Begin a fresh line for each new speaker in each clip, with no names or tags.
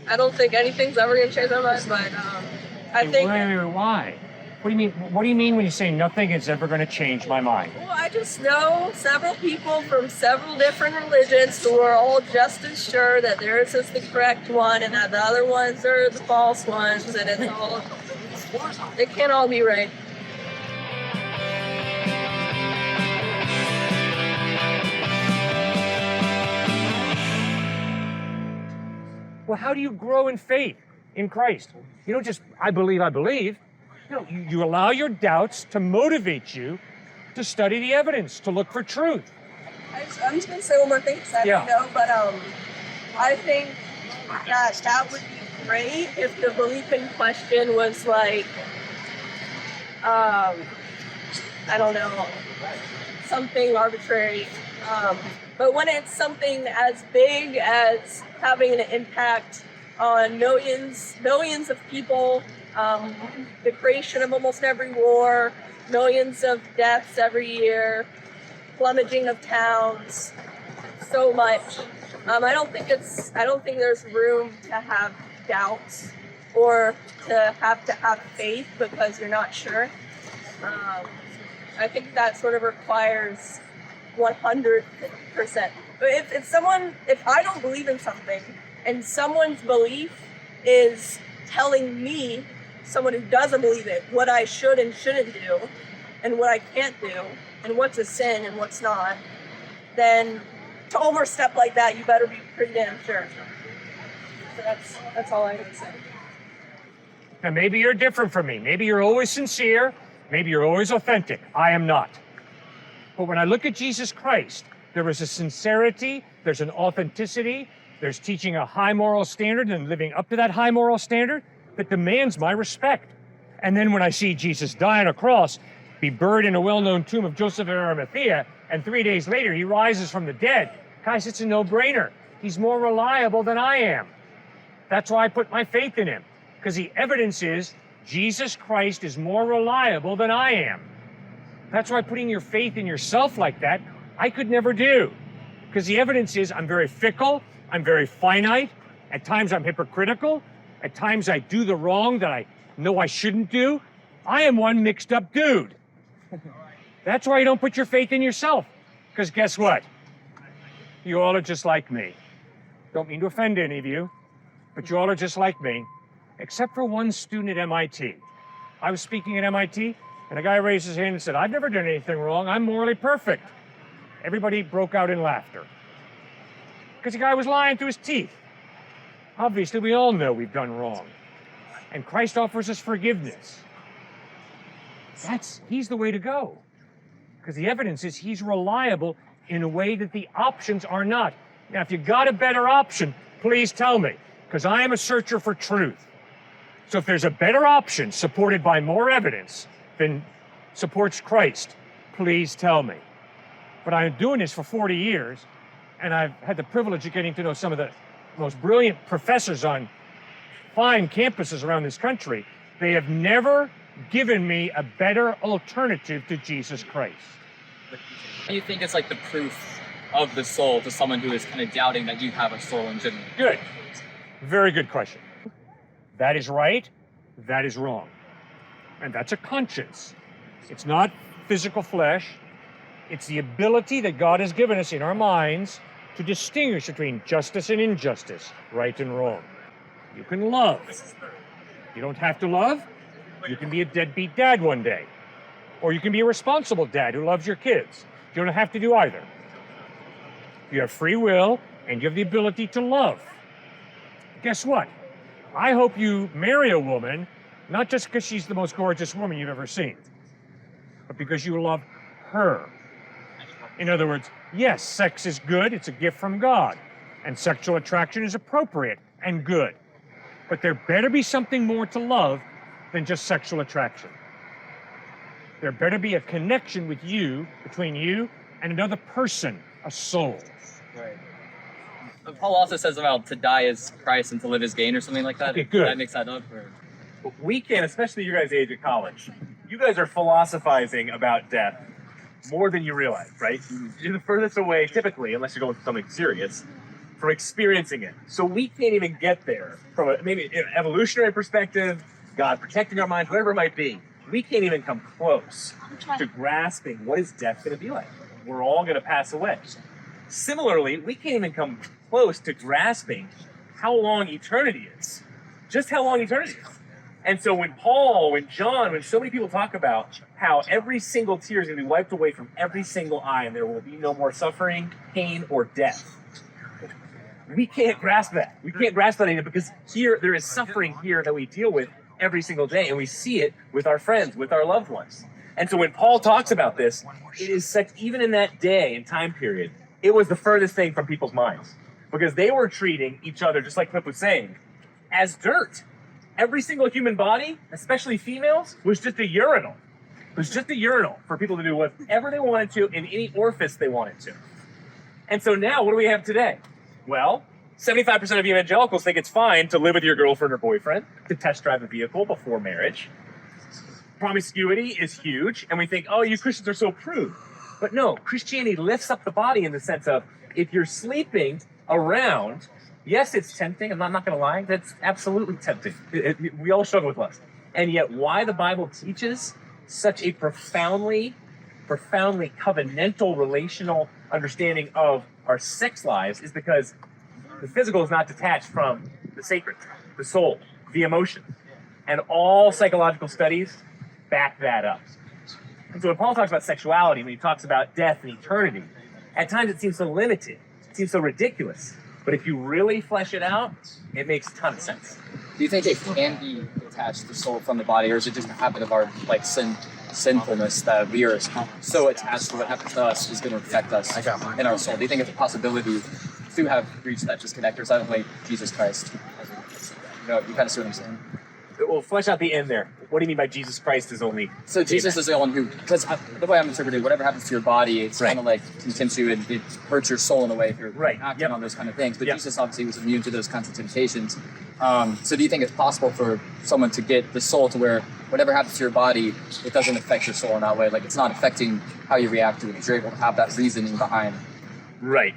I don't think anything's ever going to change my mind, but I think.
Why? What do you mean? What do you mean when you say nothing is ever going to change my mind?
Well, I just know several people from several different religions who are all just as sure that theirs is the correct one and that the other ones are the false ones, and it can't all be right.
Well, how do you grow in faith in Christ? You don't just, I believe. You allow your doubts to motivate you to study the evidence, to look for truth.
I'm just going to say one more thing, because I don't know, but I think that would be great if the belief in question was like, I don't know, something arbitrary. But when it's something as big as having an impact on millions of people, the creation of almost every war, millions of deaths every year, plummeting of towns, so much. I don't think there's room to have doubts or to have faith because you're not sure. I think that sort of requires 100%. If I don't believe in something and someone's belief is telling me, someone who doesn't believe it, what I should and shouldn't do and what I can't do and what's a sin and what's not, then to overstep like that, you better be pretty damn sure. So that's all I have to say.
Now, maybe you're different from me. Maybe you're always sincere. Maybe you're always authentic. I am not. But when I look at Jesus Christ, there is a sincerity, there's an authenticity, there's teaching a high moral standard and living up to that high moral standard that demands my respect. And then when I see Jesus die on a cross, be buried in a well-known tomb of Joseph of Arimathea, and 3 days later he rises from the dead, guys, it's a no-brainer. He's more reliable than I am. That's why I put my faith in him, because the evidence is Jesus Christ is more reliable than I am. That's why putting your faith in yourself like that, I could never do. Because the evidence is I'm very fickle, I'm very finite, at times I'm hypocritical, at times I do the wrong that I know I shouldn't do. I am one mixed up dude. That's why you don't put your faith in yourself. Because guess what? You all are just like me. Don't mean to offend any of you, but you all are just like me, except for one student at MIT. I was speaking at MIT, and a guy raised his hand and said, I've never done anything wrong. I'm morally perfect. Everybody broke out in laughter. Because the guy was lying through his teeth. Obviously, we all know we've done wrong. And Christ offers us forgiveness. He's the way to go. Because the evidence is he's reliable in a way that the options are not. Now, if you got a better option, please tell me. Because I am a searcher for truth. So if there's a better option supported by more evidence than supports Christ, please tell me. But I'm doing this for 40 years, and I've had the privilege of getting to know some of the most brilliant professors on fine campuses around this country. They have never given me a better alternative to Jesus Christ.
Do you think it's like the proof of the soul to someone who is kind of doubting that you have a soul in general?
Good. Very good question. That is right. That is wrong. And that's a conscience. It's not physical flesh. It's the ability that God has given us in our minds to distinguish between justice and injustice, right and wrong. You can love. You don't have to love. You can be a deadbeat dad one day. Or you can be a responsible dad who loves your kids. You don't have to do either. You have free will, and you have the ability to love. Guess what? I hope you marry a woman, not just because she's the most gorgeous woman you've ever seen, but because you love her. In other words, yes, sex is good, it's a gift from God, and sexual attraction is appropriate and good. But there better be something more to love than just sexual attraction. There better be a connection with you, between you and another person, a soul.
Right. Paul also says about to die is Christ and to live is gain or something like that.
Okay, good.
That makes that up? Or?
We can, especially your guys' age at college, you guys are philosophizing about death more than you realize, right? You're the furthest away, typically, unless you're going through something serious, from experiencing it. So we can't even get there from maybe an evolutionary perspective, God protecting our minds, whatever it might be. We can't even come close to grasping what is death going to be like. We're all going to pass away. Similarly, we can't even come close to grasping how long eternity is. Just how long eternity is. And so when Paul, when John, when so many people talk about how every single tear is going to be wiped away from every single eye and there will be no more suffering, pain, or death, we can't grasp that. We can't grasp that idea because here, there is suffering here that we deal with every single day, and we see it with our friends, with our loved ones. And so when Paul talks about this, it is such, even in that day and time period, it was the furthest thing from people's minds because they were treating each other, just like Cliffe was saying, as dirt. Every single human body, especially females, was just a urinal. It was just a urinal for people to do whatever they wanted to in any orifice they wanted to. And so now, what do we have today? Well, 75% of evangelicals think it's fine to live with your girlfriend or boyfriend, to test drive a vehicle before marriage. Promiscuity is huge, and we think, oh, you Christians are so prude. But no, Christianity lifts up the body in the sense of, if you're sleeping around, yes, it's tempting. I'm not going to lie. That's absolutely tempting. We all struggle with lust. And yet why the Bible teaches such a profoundly covenantal, relational understanding of our sex lives is because the physical is not detached from the sacred, the soul, the emotion. And all psychological studies back that up. And so when Paul talks about sexuality, when he talks about death and eternity, at times it seems so limited, it seems so ridiculous. But if you really flesh it out, it makes a ton of sense.
Do you think it can be detached, the soul from the body, or is it just a habit of our sinfulness that we are so attached to what happens to us is going to affect us in our soul? Do you think it's a possibility to have reached that disconnect, or is that only Jesus Christ? You kind of see what I'm saying?
We'll flesh out the end there. What do you mean by Jesus Christ is only?
So Jesus is the one who, because the way I'm interpreting, whatever happens to your body, it's kind of like tempts you and it hurts your soul in a way if you're acting on those kind of things. But Jesus obviously was immune to those kinds of temptations. So do you think it's possible for someone to get the soul to where whatever happens to your body, it doesn't affect your soul in that way? Like it's not affecting how you react to it. You're able to have that reasoning behind.
Right.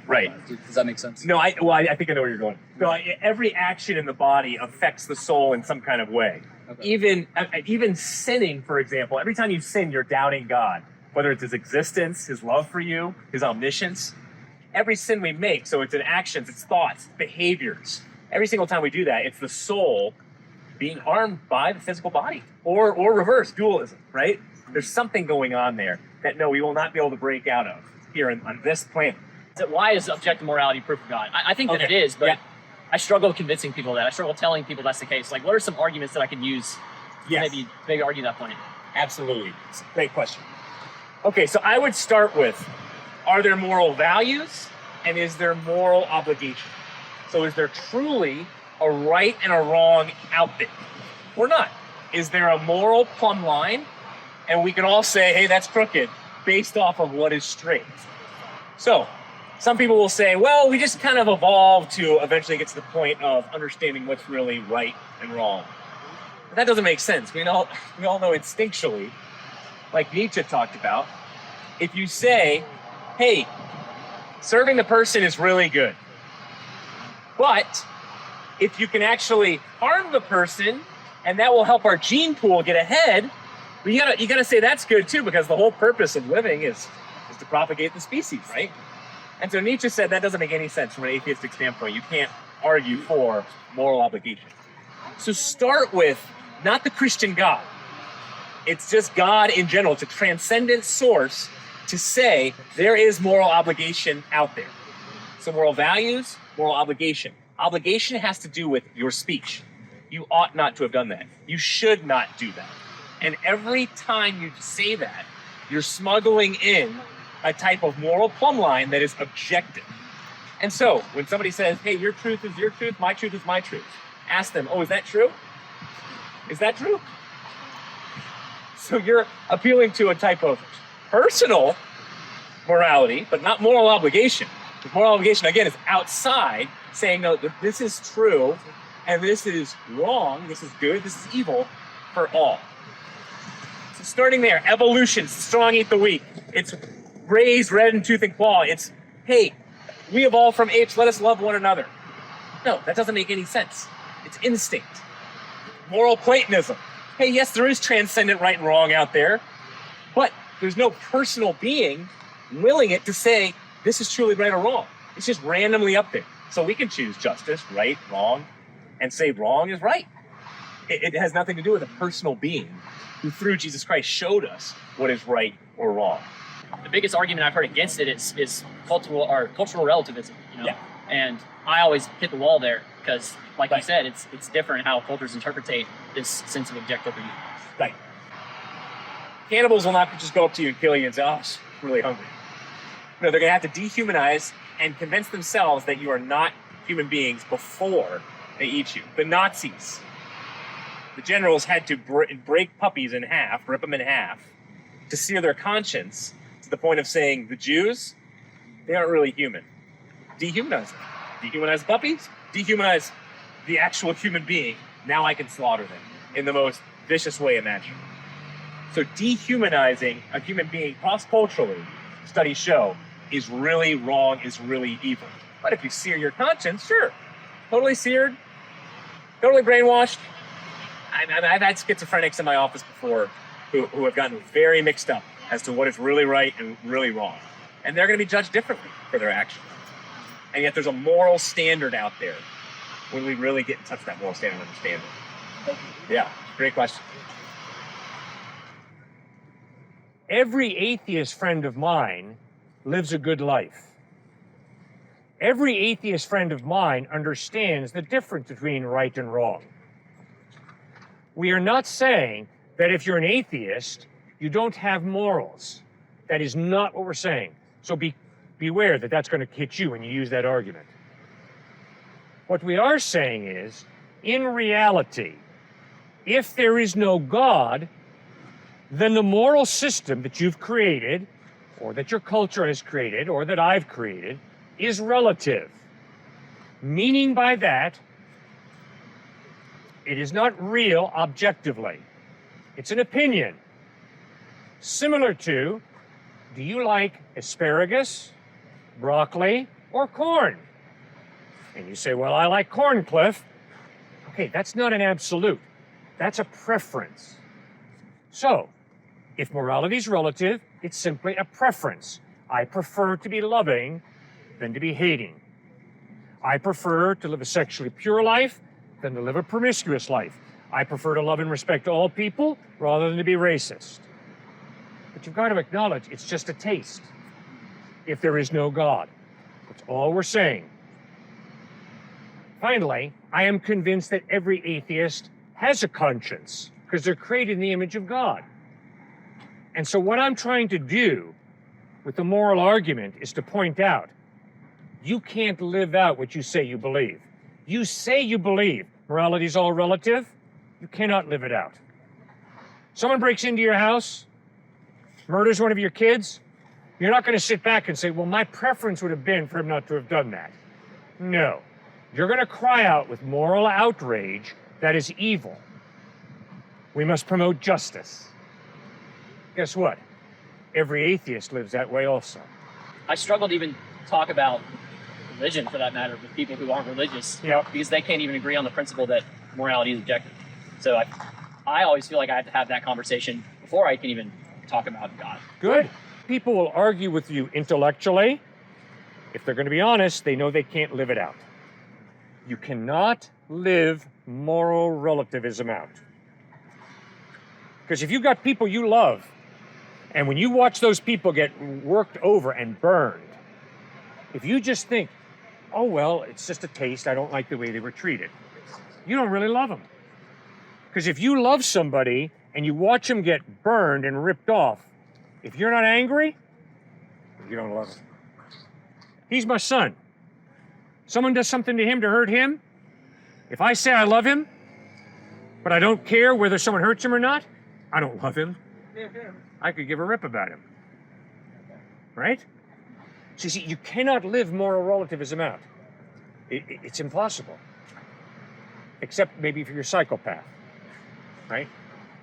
Does that make sense?
No, I think I know where you're going. So every action in the body affects the soul in some kind of way. Okay. Even sinning, for example, every time you sin, you're doubting God, whether it's his existence, his love for you, his omniscience. Every sin we make, so it's in actions, it's thoughts, behaviors. Every single time we do that, it's the soul being harmed by the physical body, or reverse, dualism, right? There's something going on there that, no, we will not be able to break out of here on this planet.
Why is objective morality proof of God? I think that it is, but I struggle convincing people that. I struggle telling people that's the case. Like, what are some arguments that I could use to maybe argue that point?
Absolutely. Great question. Okay, so I would start with, are there moral values and is there moral obligation? So is there truly a right and a wrong out there or not? Is there a moral plumb line? And we can all say, hey, that's crooked based off of what is straight. So some people will say, well, we just kind of evolved to eventually get to the point of understanding what's really right and wrong. But that doesn't make sense. We all know instinctually, like Nietzsche talked about, if you say, hey, serving the person is really good, but if you can actually harm the person and that will help our gene pool get ahead, you gotta say that's good too, because the whole purpose of living is to propagate the species, right? And so Nietzsche said that doesn't make any sense from an atheistic standpoint. You can't argue for moral obligation. So start with not the Christian God. It's just God in general. It's a transcendent source to say there is moral obligation out there. So moral values, moral obligation. Obligation has to do with your speech. You ought not to have done that. You should not do that. And every time you say that, you're smuggling in a type of moral plumb line that is objective. And so when somebody says, hey, your truth is your truth, my truth is my truth, ask them, oh, is that true? Is that true? So you're appealing to a type of personal morality, but not moral obligation. The moral obligation, again, is outside saying, no, this is true, and this is wrong, this is good, this is evil for all. So starting there, evolution, strong eat the weak. It's raised red in tooth and claw. It's, hey, we evolved from apes, let us love one another. No, that doesn't make any sense. It's instinct. Moral Platonism. Hey, yes, there is transcendent right and wrong out there, but there's no personal being willing it to say, this is truly right or wrong. It's just randomly up there. So we can choose justice, right, wrong, and say wrong is right. It has nothing to do with a personal being who through Jesus Christ showed us what is right or wrong.
The biggest argument I've heard against it is cultural relativism.
Yeah.
And I always hit the wall there because, like you said, it's different how cultures interpret this sense of objectivity.
Right. Cannibals will not just go up to you and kill you and say, "Oh, I'm really hungry." No, they're going to have to dehumanize and convince themselves that you are not human beings before they eat you. The Nazis, the generals had to break puppies in half, rip them in half, to sear their conscience to the point of saying, the Jews, they aren't really human. Dehumanize them. Dehumanize puppies, dehumanize the actual human being. Now I can slaughter them in the most vicious way imaginable. So dehumanizing a human being cross-culturally, studies show, is really wrong, is really evil. But if you sear your conscience, sure. Totally seared, totally brainwashed. I've had schizophrenics in my office before who have gotten very mixed up as to what is really right and really wrong. And they're going to be judged differently for their actions. And yet there's a moral standard out there when we really get in touch with that moral standard and understand it. Yeah, great question.
Every atheist friend of mine lives a good life. Every atheist friend of mine understands the difference between right and wrong. We are not saying that if you're an atheist, you don't have morals. That is not what we're saying. So beware that that's going to hit you when you use that argument. What we are saying is, in reality, if there is no God, then the moral system that you've created, or that your culture has created, or that I've created, is relative. Meaning by that, it is not real objectively. It's an opinion. Similar to, do you like asparagus, broccoli, or corn? And you say, well, I like corn, Cliff. Okay, that's not an absolute. That's a preference. So, if morality is relative, it's simply a preference. I prefer to be loving than to be hating. I prefer to live a sexually pure life than to live a promiscuous life. I prefer to love and respect all people rather than to be racist. But you've got to acknowledge it's just a taste if there is no God. That's all we're saying. Finally, I am convinced that every atheist has a conscience because they're created in the image of God. And so what I'm trying to do with the moral argument is to point out, you can't live out what you say you believe. You say you believe morality is all relative, you cannot live it out. Someone breaks into your house, murders one of your kids, you're not going to sit back and say, well, my preference would have been for him not to have done that. No. You're going to cry out with moral outrage that is evil. We must promote justice. Guess what? Every atheist lives that way also.
I struggle to even talk about religion, for that matter, with people who aren't religious, because they can't even agree on the principle that morality is objective. So I always feel like I have to have that conversation before I can even talk about God.
Good. People will argue with you intellectually. If they're going to be honest, they know they can't live it out. You cannot live moral relativism out. Because if you've got people you love, and when you watch those people get worked over and burned, if you just think, oh, well, it's just a taste, I don't like the way they were treated, you don't really love them. Because if you love somebody and you watch them get burned and ripped off, if you're not angry, you don't love him. He's my son. Someone does something to him to hurt him. If I say I love him, but I don't care whether someone hurts him or not, I don't love him. I could give a rip about him. Right? So you see, you cannot live moral relativism out. It's impossible. Except maybe if you're a psychopath. Right?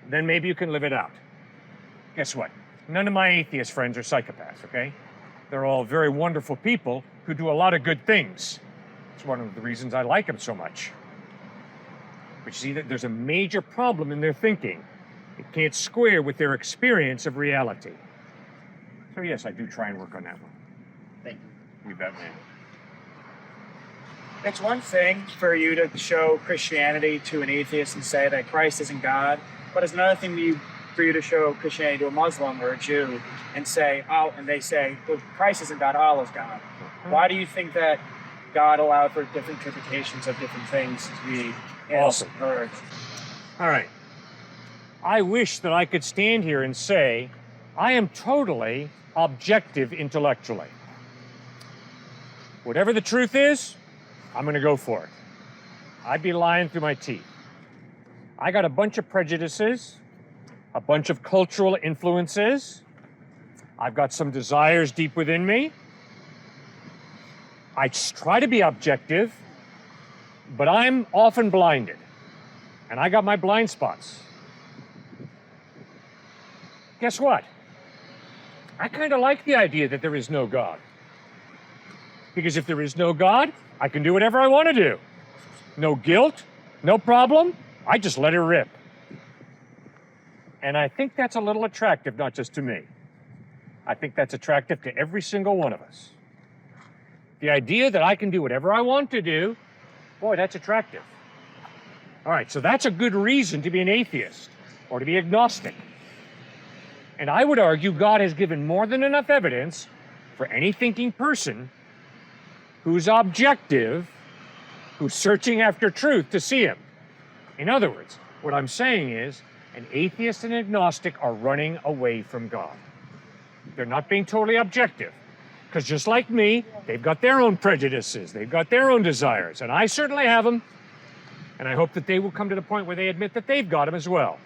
Then maybe you can live it out. Guess what? None of my atheist friends are psychopaths, okay? They're all very wonderful people who do a lot of good things. It's one of the reasons I like them so much. But you see that there's a major problem in their thinking. It can't square with their experience of reality. So yes, I do try and work on that one.
Thank you.
You bet, man.
It's one thing for you to show Christianity to an atheist and say that Christ isn't God, but it's another thing for you to show Christianity to a Muslim or a Jew and say, oh, and they say, well, Christ isn't God, Allah's God. Why do you think that God allowed for different interpretations of different things to be
Awesome.
heard?
All right. I wish that I could stand here and say, I am totally objective intellectually. Whatever the truth is, I'm going to go for it. I'd be lying through my teeth. I got a bunch of prejudices, a bunch of cultural influences. I've got some desires deep within me. I try to be objective, but I'm often blinded. And I got my blind spots. Guess what? I kind of like the idea that there is no God. Because if there is no God, I can do whatever I want to do. No guilt, no problem. I just let it rip. And I think that's a little attractive, not just to me. I think that's attractive to every single one of us. The idea that I can do whatever I want to do, boy, that's attractive. All right, so that's a good reason to be an atheist or to be agnostic. And I would argue God has given more than enough evidence for any thinking person who's objective, who's searching after truth to see him. In other words, what I'm saying is an atheist and agnostic are running away from God. They're not being totally objective. Because just like me, they've got their own prejudices, they've got their own desires, and I certainly have them. And I hope that they will come to the point where they admit that they've got them as well.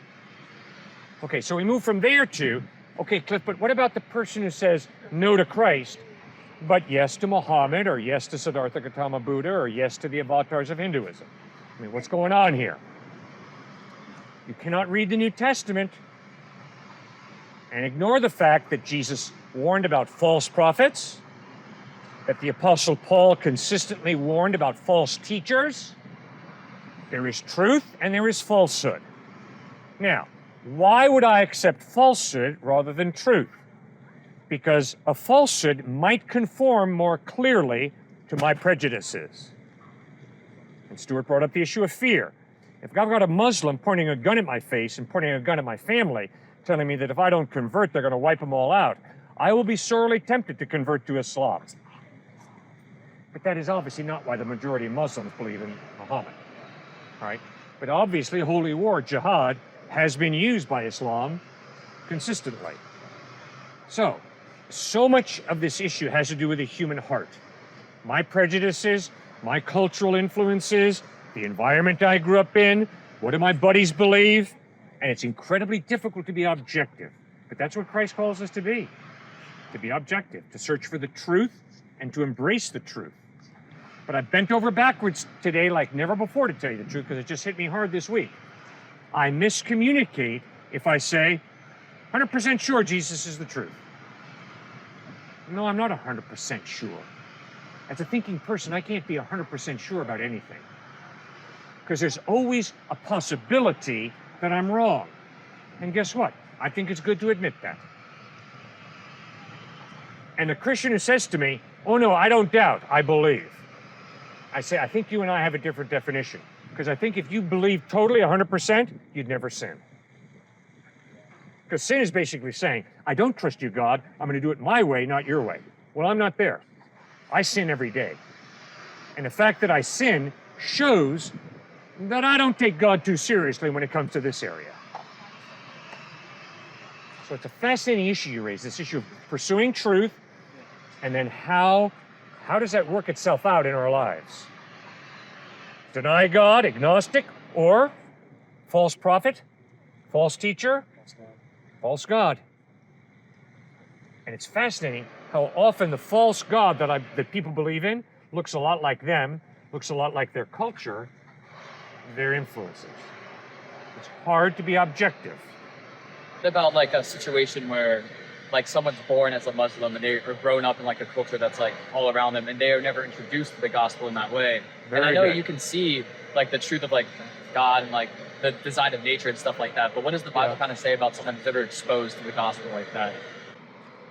Okay, so we move from there to, okay, Cliff, but what about the person who says no to Christ, but yes to Muhammad, or yes to Siddhartha Gautama Buddha, or yes to the avatars of Hinduism? I mean, what's going on here? You cannot read the New Testament and ignore the fact that Jesus warned about false prophets, that the Apostle Paul consistently warned about false teachers. There is truth and there is falsehood. Now, why would I accept falsehood rather than truth? Because a falsehood might conform more clearly to my prejudices. And Stuart brought up the issue of fear. If I've got a Muslim pointing a gun at my face and pointing a gun at my family, telling me that if I don't convert, they're going to wipe them all out, I will be sorely tempted to convert to Islam. But that is obviously not why the majority of Muslims believe in Muhammad. All right? But obviously, holy war, jihad, has been used by Islam consistently. So much of this issue has to do with the human heart. My prejudices, my cultural influences, the environment I grew up in, what do my buddies believe? And it's incredibly difficult to be objective. But that's what Christ calls us to be objective, to search for the truth and to embrace the truth. But I bent over backwards today like never before, to tell you the truth, because it just hit me hard this week. I miscommunicate if I say, 100% sure Jesus is the truth. No, I'm not 100% sure. As a thinking person, I can't be 100% sure about anything. Because there's always a possibility that I'm wrong. And guess what? I think it's good to admit that. And the Christian who says to me, oh no, I don't doubt, I believe. I say, I think you and I have a different definition. Because I think if you believe totally 100%, you'd never sin. Because sin is basically saying, I don't trust you, God. I'm going to do it my way, not your way. Well, I'm not there. I sin every day. And the fact that I sin shows that I don't take God too seriously when it comes to this area. So it's a fascinating issue you raise, this issue of pursuing truth, and then how does that work itself out in our lives? Deny God, agnostic, or false prophet, false teacher, false God. And it's fascinating how often the false God that people believe in looks a lot like them, looks a lot like their culture, their influences. It's hard to be objective.
What about like a situation where like someone's born as a Muslim and they are grown up in like a culture that's like all around them and they are never introduced to the gospel in that way. And I know you can see like the truth of like God and like the design of nature and stuff like that. But what does the Bible kind of say about someone who's ever exposed to the gospel like that?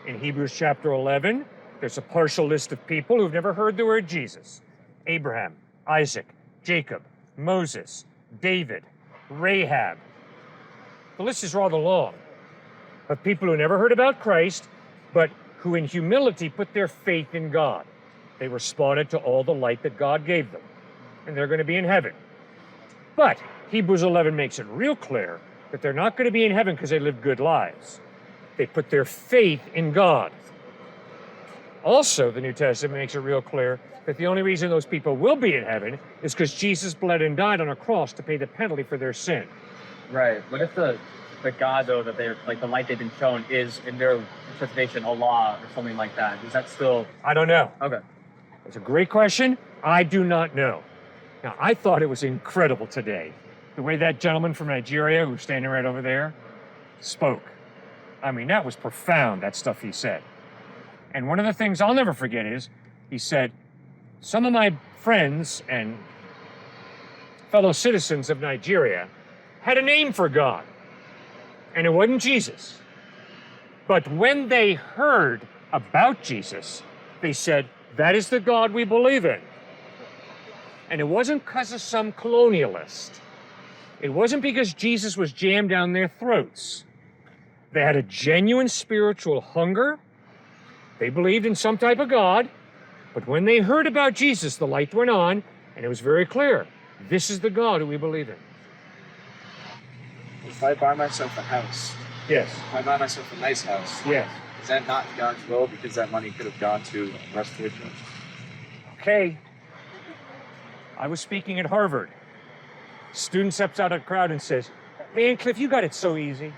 In Hebrews chapter 11, there's a partial list of people who've never heard the word Jesus. Abraham, Isaac, Jacob, Moses, David, Rahab. The list is rather long of people who never heard about Christ, but who in humility put their faith in God. They responded to all the light that God gave them, and they're going to be in heaven. But Hebrews 11 makes it real clear that they're not going to be in heaven because they lived good lives. They put their faith in God. Also, the New Testament makes it real clear that the only reason those people will be in heaven is because Jesus bled and died on a cross to pay the penalty for their sin.
Right. What if the God, though, that they're like the light they've been shown is in their interpretation Allah or something like that? Is that still?
I don't know.
Okay.
It's a great question. I do not know. Now, I thought it was incredible today, the way that gentleman from Nigeria, who's standing right over there, spoke. I mean, that was profound, that stuff he said. And one of the things I'll never forget is, he said, some of my friends and fellow citizens of Nigeria had a name for God, and it wasn't Jesus. But when they heard about Jesus, they said, that is the God we believe in. And it wasn't because of some colonialist. It wasn't because Jesus was jammed down their throats. They had a genuine spiritual hunger. They believed in some type of God. But when they heard about Jesus, the light went on, and it was very clear. This is the God who we believe in.
If I buy myself a house,
Yes.
if I buy myself a nice house,
Yes.
is that not God's will because that money could have gone to restoration?
Okay. I was speaking at Harvard. Student steps out of the crowd and says, man, Cliff, you got it so easy.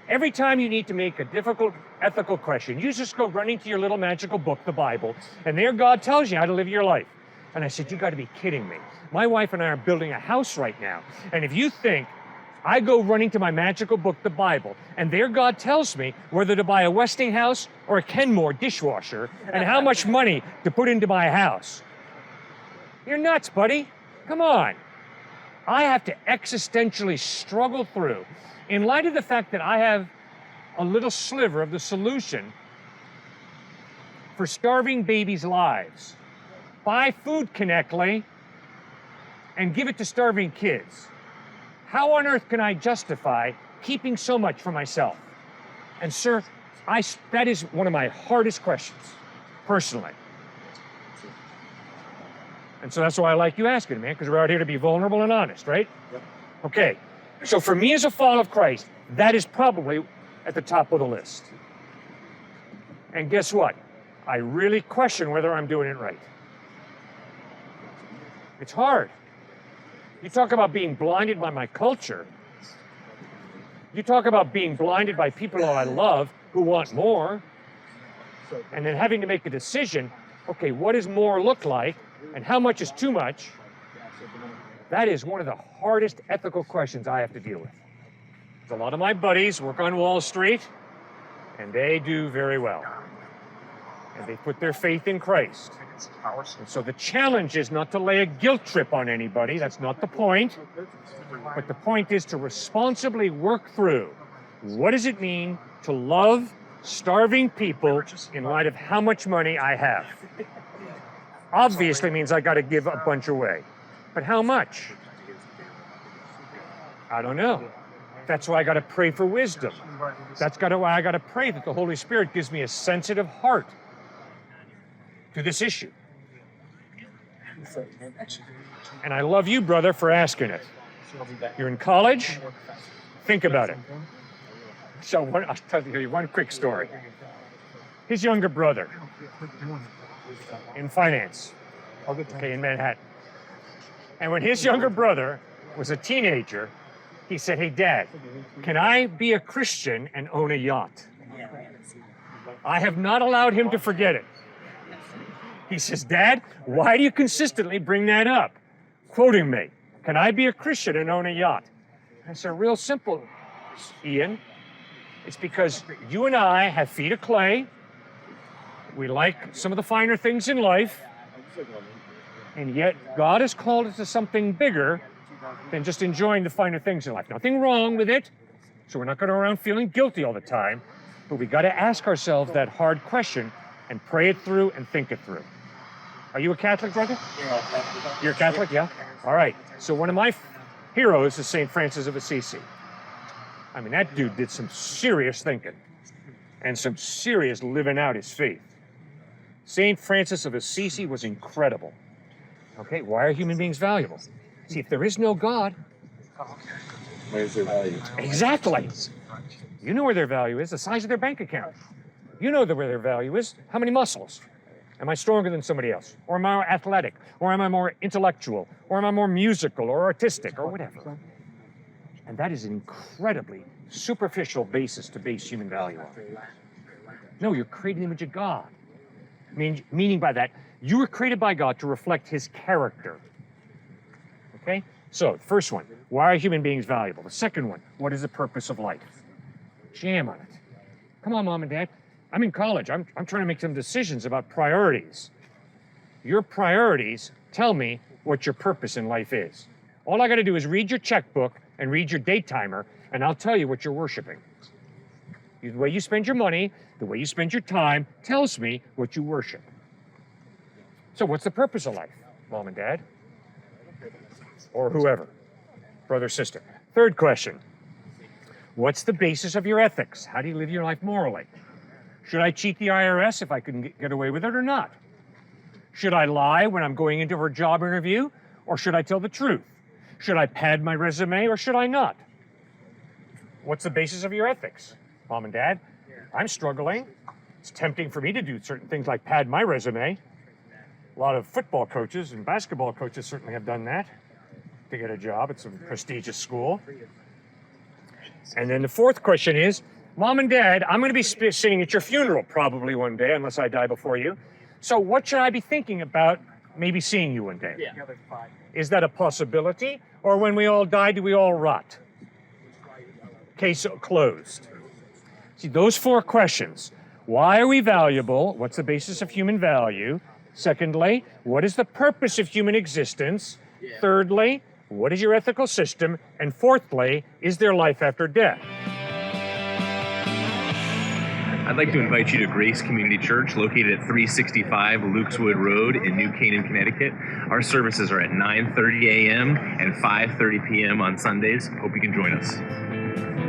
Every time you need to make a difficult ethical question, you just go running to your little magical book, the Bible, and there God tells you how to live your life. And I said, you got to be kidding me. My wife and I are building a house right now. And if you think I go running to my magical book, the Bible, and there God tells me whether to buy a Westinghouse or a Kenmore dishwasher and how much money to put into my house, you're nuts, buddy. Come on. I have to existentially struggle through, in light of the fact that I have a little sliver of the solution for starving babies' lives. Buy food, Knechtle, and give it to starving kids. How on earth can I justify keeping so much for myself? And sir, that is one of my hardest questions, personally. And so that's why I like you asking it, man, because we're out here to be vulnerable and honest, right?
Yep.
Okay. So for me as a follower of Christ, that is probably at the top of the list. And guess what? I really question whether I'm doing it right. It's hard. You talk about being blinded by my culture. You talk about being blinded by people who I love who want more. And then having to make a decision, okay, what does more look like? And how much is too much? That is one of the hardest ethical questions I have to deal with. A lot of my buddies work on Wall Street, and they do very well. And they put their faith in Christ. And so the challenge is not to lay a guilt trip on anybody. That's not the point. But the point is to responsibly work through what does it mean to love starving people in light of how much money I have. Obviously means I got to give a bunch away. But how much? I don't know. That's why I got to pray for wisdom. That's why I got to pray that the Holy Spirit gives me a sensitive heart to this issue. And I love you, brother, for asking it. You're in college? Think about it. So I'll tell you one quick story. His younger brother in finance, okay, in Manhattan. And when his younger brother was a teenager, he said, hey, Dad, can I be a Christian and own a yacht? I have not allowed him to forget it. He says, Dad, why do you consistently bring that up? Quoting me, can I be a Christian and own a yacht? I said, real simple, Ian. It's because you and I have feet of clay. We like some of the finer things in life. And yet God has called us to something bigger than just enjoying the finer things in life. Nothing wrong with it. So we're not going around feeling guilty all the time. But we got to ask ourselves that hard question and pray it through and think it through. Are you a Catholic, brother? You're a Catholic, yeah? All right. So one of my heroes is St. Francis of Assisi. I mean, that dude did some serious thinking and some serious living out his faith. St. Francis of Assisi was incredible. Okay, why are human beings valuable? See, if there is no God...
Where's their value?
Exactly. You know where their value is, the size of their bank account. You know where their value is, how many muscles. Am I stronger than somebody else? Or am I more athletic? Or am I more intellectual? Or am I more musical or artistic or whatever? And that is an incredibly superficial basis to base human value on. No, you're created in the image of God. Meaning by that, you were created by God to reflect his character. Okay? So, the first one, why are human beings valuable? The second one, what is the purpose of life? Jam on it. Come on, Mom and Dad. I'm in college. I'm trying to make some decisions about priorities. Your priorities tell me what your purpose in life is. All I got to do is read your checkbook and read your date timer, and I'll tell you what you're worshiping. The way you spend your money, the way you spend your time, tells me what you worship. So what's the purpose of life, Mom and Dad? Or whoever, brother, sister. Third question, what's the basis of your ethics? How do you live your life morally? Should I cheat the IRS if I can get away with it or not? Should I lie when I'm going into a job interview, or should I tell the truth? Should I pad my resume or should I not? What's the basis of your ethics, Mom and Dad? I'm struggling. It's tempting for me to do certain things like pad my resume. A lot of football coaches and basketball coaches certainly have done that to get a job at some prestigious school. And then the fourth question is, Mom and Dad, I'm going to be sitting at your funeral probably one day, unless I die before you. So what should I be thinking about maybe seeing you one day?
Yeah.
Is that a possibility? Or when we all die, do we all rot? Case closed. See, those four questions. Why are we valuable? What's the basis of human value? Secondly, what is the purpose of human existence? Thirdly, what is your ethical system? And fourthly, is there life after death?
I'd like to invite you to Grace Community Church, located at 365 Lukeswood Road in New Canaan, Connecticut. Our services are at 9:30 a.m. and 5:30 p.m. on Sundays. Hope you can join us.